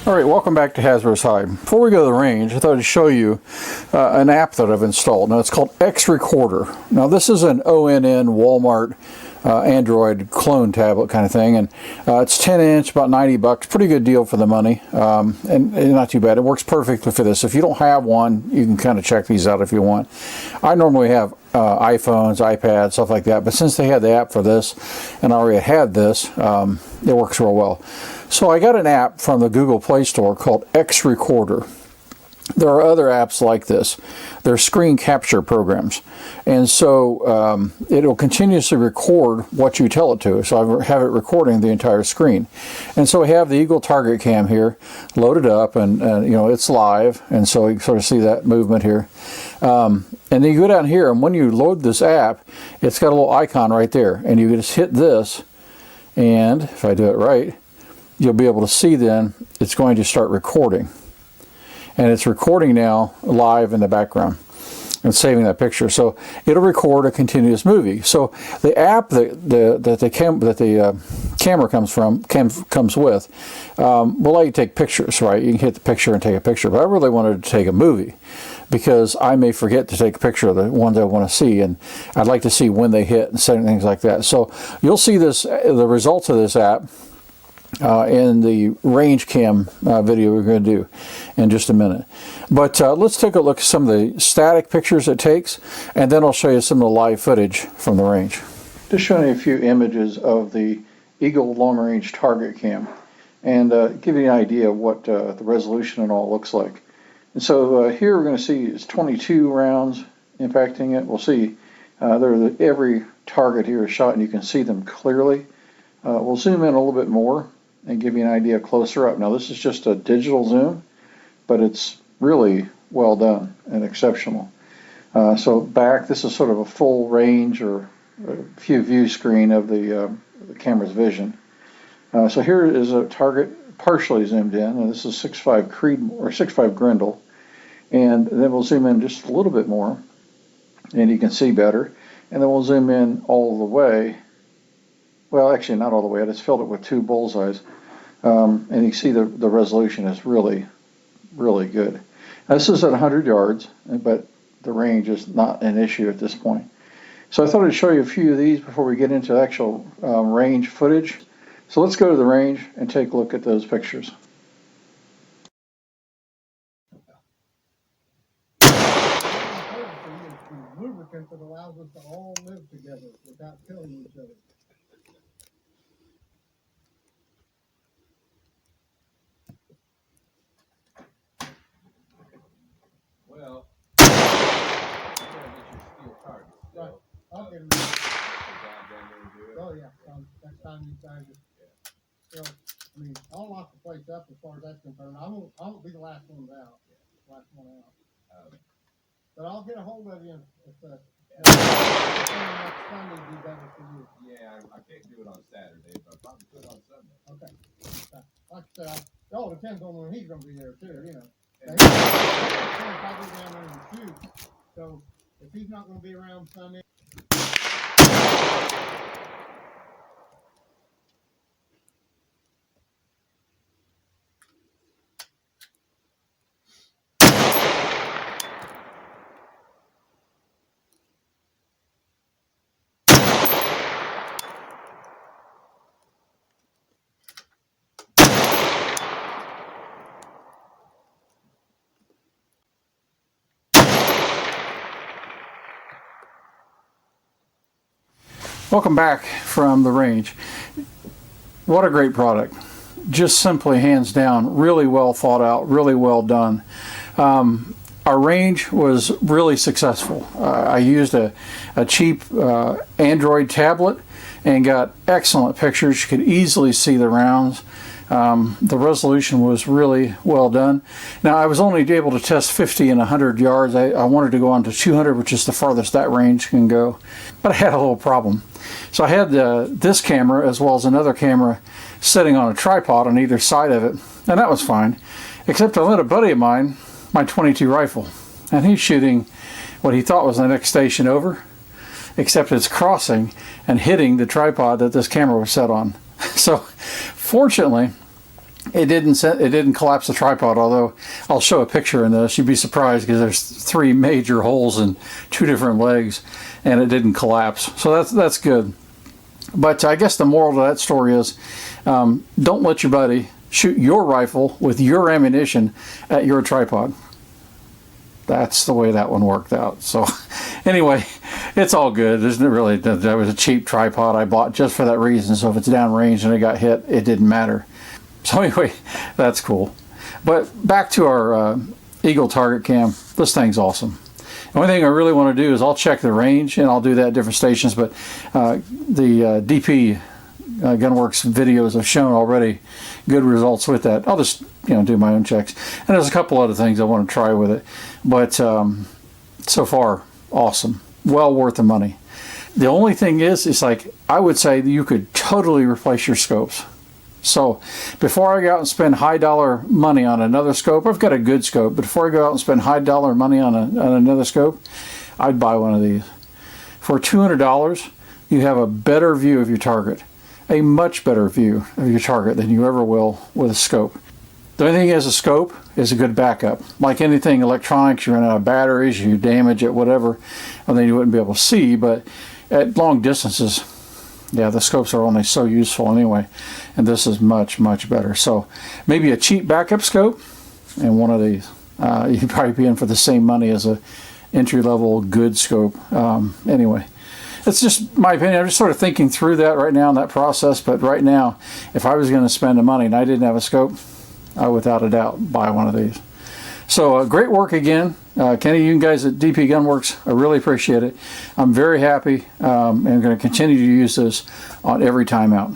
Alright, welcome back to Hazzbro's High. Before we go to the range, I thought I'd show you an app that I've installed. Now it's called X Recorder. Now this is an ONN Walmart Android clone tablet kind of thing, and it's 10-inch, about 90 bucks. Pretty good deal for the money, and not too bad. It works perfectly for this. If you don't have one, you can kind of check these out if you want. I normally have iPhones, iPads, stuff like that, but since they had the app for this, and I already had this, it works real well. So I got an app from the Google Play Store called X Recorder. There are other apps like this. They're screen capture programs. And so it'll continuously record what you tell it to. So I have it recording the entire screen. And so we have the Eagle target cam here loaded up, and you know, it's live. And so you can sort of see that movement here. And then you go down here, and when you load this app, it's got a little icon right there. And you just hit this, and if I do it right, you'll be able to see then it's going to start recording. And it's recording now live in the background and saving that picture. So it'll record a continuous movie. So the app that the camera comes with will let you take pictures, right? You can hit the picture and take a picture. But I really wanted to take a movie because I may forget to take a picture of the ones I want to see, and I'd like to see when they hit and certain things like that. So you'll see this, the results of this app, in the range cam video we're going to do in just a minute. But let's take a look at some of the static pictures it takes, and then I'll show you some of the live footage from the range. Just showing you a few images of the Eagle long range target cam, and give you an idea of what the resolution and all looks like. And so here we're going to see it's 22 rounds impacting it. We'll see every target here is shot, and you can see them clearly. We'll zoom in a little bit more and give you an idea closer up. Now this is just a digital zoom, but it's really well done and exceptional. So back, this is sort of a full range or a few view screen of the camera's vision. So here is a target partially zoomed in, and this is 6.5 Creed or 6.5 Grendel, and then we'll zoom in just a little bit more, and you can see better, and then we'll zoom in all the way. Well, actually not all the way. I just filled it with two bullseyes. And you see the resolution is really, really good. Now, this is at 100 yards, but the range is not an issue at this point. So I thought I'd show you a few of these before we get into actual range footage. So let's go to the range and take a look at those pictures. Lubricant that allows us to all live together without killing each other. Well, you gotta get your steel target. So, right. I'll get them. Down there and do it. Oh yeah. Next time you guys just. So, I mean, I'll lock the place up as far as that's concerned. I won't be the last one out. Yeah. Last one out. But I'll get a hold of you if next Sunday be better for you. Yeah, I can't do it on Saturday, but I'll probably do it on Sunday. Okay. Like I said, it all depends on when he's going to be there too. You know. And If I go down there and shoot, so if he's not going to be around Sunday. Welcome back from the range. What a great product. Just simply hands down, really well thought out, really well done. Our range was really successful. I used a cheap Android tablet and got excellent pictures. You could easily see the rounds. The resolution was really well done. Now, I was only able to test 50 and 100 yards. I wanted to go on to 200, which is the farthest that range can go. But I had a little problem. So I had this camera as well as another camera sitting on a tripod on either side of it, and that was fine. Except I let a buddy of mine my .22 rifle, and he's shooting what he thought was the next station over, except it's crossing and hitting the tripod that this camera was set on. So fortunately, It didn't collapse the tripod, although I'll show a picture in this. You'd be surprised because there's 3 major holes in 2 different legs, and it didn't collapse. So that's good. But I guess the moral to that story is, don't let your buddy shoot your rifle with your ammunition at your tripod. That's the way that one worked out. So anyway, it's all good. That was a cheap tripod I bought just for that reason. So if it's downrange and it got hit, it didn't matter. So anyway, that's cool. But back to our Eagle target cam. This thing's awesome. The only thing I really want to do is I'll check the range, and I'll do that at different stations. But the DP Gunworks videos have shown already good results with that. I'll just do my own checks. And there's a couple other things I want to try with it. But so far, awesome. Well worth the money. The only thing is, it's like, I would say that you could totally replace your scopes. So before I go out and spend high dollar money on another scope, I've got a good scope, but before I go out and spend high dollar money on another scope, I'd buy one of these. For $200, you have a better view of your target, a much better view of your target than you ever will with a scope. The only thing is, a scope is a good backup. Like anything electronics, you run out of batteries, you damage it, whatever, and then you wouldn't be able to see. But at long distances, yeah, the scopes are only so useful anyway, and this is much, much better. So maybe a cheap backup scope and one of these. You'd probably be in for the same money as a entry-level good scope. Anyway, it's just my opinion. I'm just sort of thinking through that right now in that process. But right now, if I was going to spend the money and I didn't have a scope, I would without a doubt buy one of these. So great work again. Kenny, you guys at DP Gunworks, I really appreciate it. I'm very happy and I'm going to continue to use this on every time out.